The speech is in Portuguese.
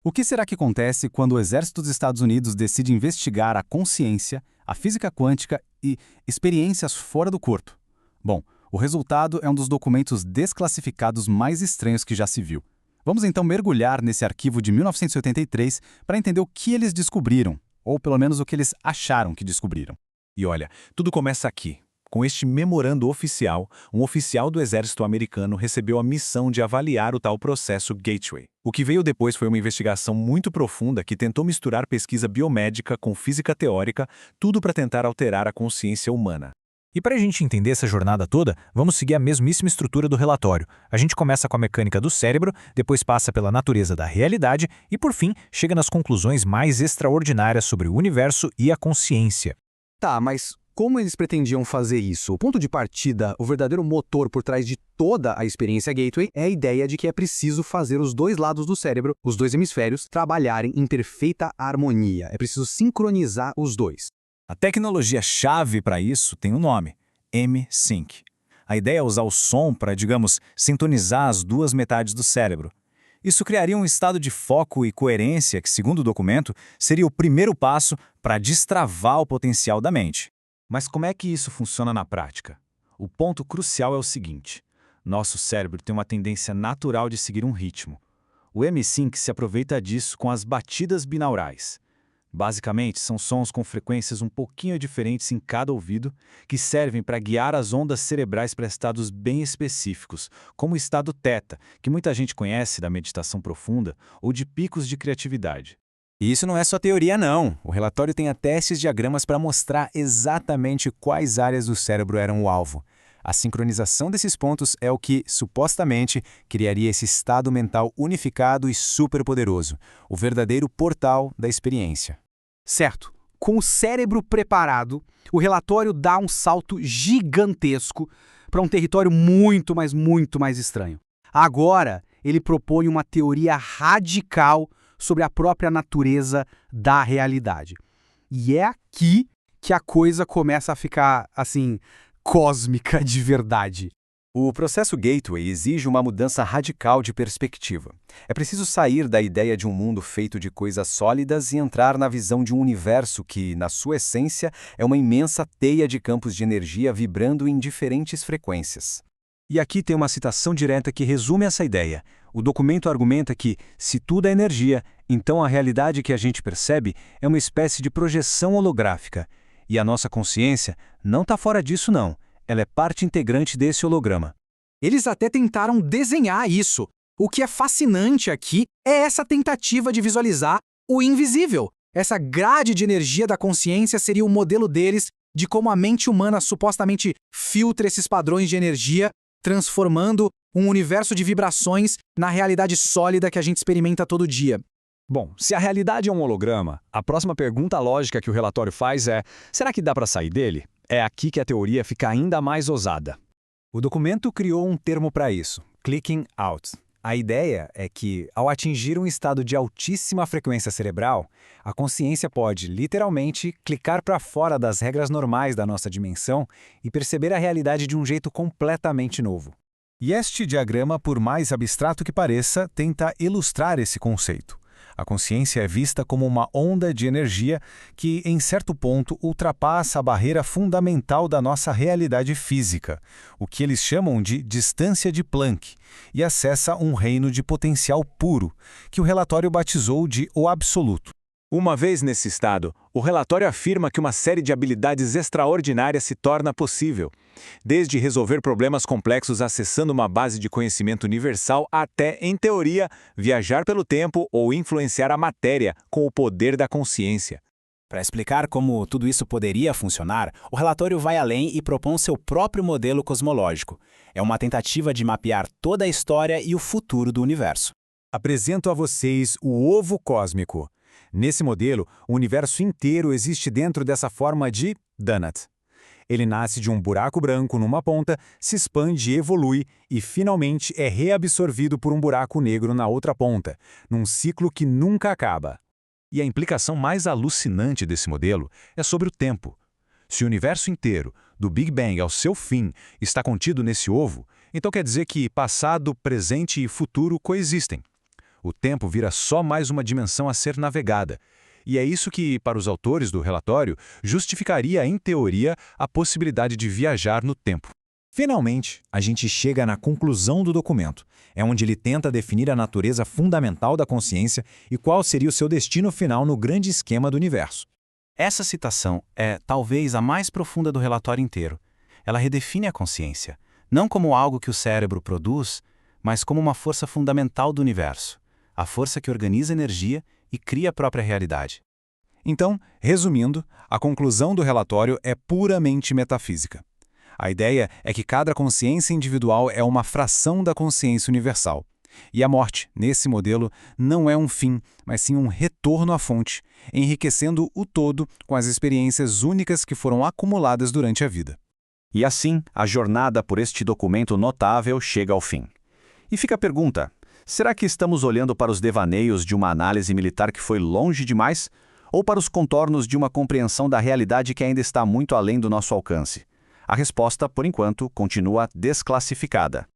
O que será que acontece quando o Exército dos Estados Unidos decide investigar a consciência, a física quântica e experiências fora do corpo? Bom, o resultado é um dos documentos desclassificados mais estranhos que já se viu. Vamos então mergulhar nesse arquivo de 1983 para entender o que eles descobriram, ou pelo menos o que eles acharam que descobriram. E olha, tudo começa aqui. Com este memorando oficial, um oficial do exército americano recebeu a missão de avaliar o tal processo Gateway. O que veio depois foi uma investigação muito profunda que tentou misturar pesquisa biomédica com física teórica, tudo para tentar alterar a consciência humana. E para a gente entender essa jornada toda, vamos seguir a mesmíssima estrutura do relatório. A gente começa com a mecânica do cérebro, depois passa pela natureza da realidade e, por fim, chega nas conclusões mais extraordinárias sobre o universo e a consciência. Tá, mas como eles pretendiam fazer isso? O ponto de partida, o verdadeiro motor por trás de toda a experiência Gateway é a ideia de que é preciso fazer os dois lados do cérebro, os dois hemisférios, trabalharem em perfeita harmonia. É preciso sincronizar os dois. A tecnologia-chave para isso tem um nome: M-Sync. A ideia é usar o som para, digamos, sintonizar as duas metades do cérebro. Isso criaria um estado de foco e coerência que, segundo o documento, seria o primeiro passo para destravar o potencial da mente. Mas como é que isso funciona na prática? O ponto crucial é o seguinte: nosso cérebro tem uma tendência natural de seguir um ritmo. O M-Sync se aproveita disso com as batidas binaurais. Basicamente, são sons com frequências um pouquinho diferentes em cada ouvido, que servem para guiar as ondas cerebrais para estados bem específicos, como o estado θ, que muita gente conhece da meditação profunda, ou de picos de criatividade. E isso não é só teoria, não. O relatório tem até esses diagramas para mostrar exatamente quais áreas do cérebro eram o alvo. A sincronização desses pontos é o que, supostamente, criaria esse estado mental unificado e superpoderoso, o verdadeiro portal da experiência. Certo. Com o cérebro preparado, o relatório dá um salto gigantesco para um território muito mais estranho. Agora, ele propõe uma teoria radical sobre a própria natureza da realidade. E é aqui que a coisa começa a ficar, assim, cósmica de verdade. O processo Gateway exige uma mudança radical de perspectiva. É preciso sair da ideia de um mundo feito de coisas sólidas e entrar na visão de um universo que, na sua essência, é uma imensa teia de campos de energia vibrando em diferentes frequências. E aqui tem uma citação direta que resume essa ideia. O documento argumenta que, se tudo é energia, então a realidade que a gente percebe é uma espécie de projeção holográfica. E a nossa consciência não está fora disso, não. Ela é parte integrante desse holograma. Eles até tentaram desenhar isso. O que é fascinante aqui é essa tentativa de visualizar o invisível. Essa grade de energia da consciência seria o modelo deles de como a mente humana supostamente filtra esses padrões de energia, transformando um universo de vibrações na realidade sólida que a gente experimenta todo dia. Bom, se a realidade é um holograma, a próxima pergunta lógica que o relatório faz é: será que dá para sair dele? É aqui que a teoria fica ainda mais ousada. O documento criou um termo para isso: clicking out. A ideia é que, ao atingir um estado de altíssima frequência cerebral, a consciência pode, literalmente, clicar para fora das regras normais da nossa dimensão e perceber a realidade de um jeito completamente novo. E este diagrama, por mais abstrato que pareça, tenta ilustrar esse conceito. A consciência é vista como uma onda de energia que, em certo ponto, ultrapassa a barreira fundamental da nossa realidade física, o que eles chamam de distância de Planck, e acessa um reino de potencial puro, que o relatório batizou de o absoluto. Uma vez nesse estado, o relatório afirma que uma série de habilidades extraordinárias se torna possível, desde resolver problemas complexos acessando uma base de conhecimento universal até, em teoria, viajar pelo tempo ou influenciar a matéria com o poder da consciência. Para explicar como tudo isso poderia funcionar, o relatório vai além e propõe seu próprio modelo cosmológico. É uma tentativa de mapear toda a história e o futuro do universo. Apresento a vocês o ovo cósmico. Nesse modelo, o universo inteiro existe dentro dessa forma de donut. Ele nasce de um buraco branco numa ponta, se expande e evolui e, finalmente, é reabsorvido por um buraco negro na outra ponta, num ciclo que nunca acaba. E a implicação mais alucinante desse modelo é sobre o tempo. Se o universo inteiro, do Big Bang ao seu fim, está contido nesse ovo, então quer dizer que passado, presente e futuro coexistem. O tempo vira só mais uma dimensão a ser navegada. E é isso que, para os autores do relatório, justificaria, em teoria, a possibilidade de viajar no tempo. Finalmente, a gente chega na conclusão do documento. É onde ele tenta definir a natureza fundamental da consciência e qual seria o seu destino final no grande esquema do universo. Essa citação é, talvez, a mais profunda do relatório inteiro. Ela redefine a consciência, não como algo que o cérebro produz, mas como uma força fundamental do universo, a força que organiza energia e cria a própria realidade. Então, resumindo, a conclusão do relatório é puramente metafísica. A ideia é que cada consciência individual é uma fração da consciência universal. E a morte, nesse modelo, não é um fim, mas sim um retorno à fonte, enriquecendo o todo com as experiências únicas que foram acumuladas durante a vida. E assim, a jornada por este documento notável chega ao fim. E fica a pergunta: será que estamos olhando para os devaneios de uma análise militar que foi longe demais? Ou para os contornos de uma compreensão da realidade que ainda está muito além do nosso alcance? A resposta, por enquanto, continua desclassificada.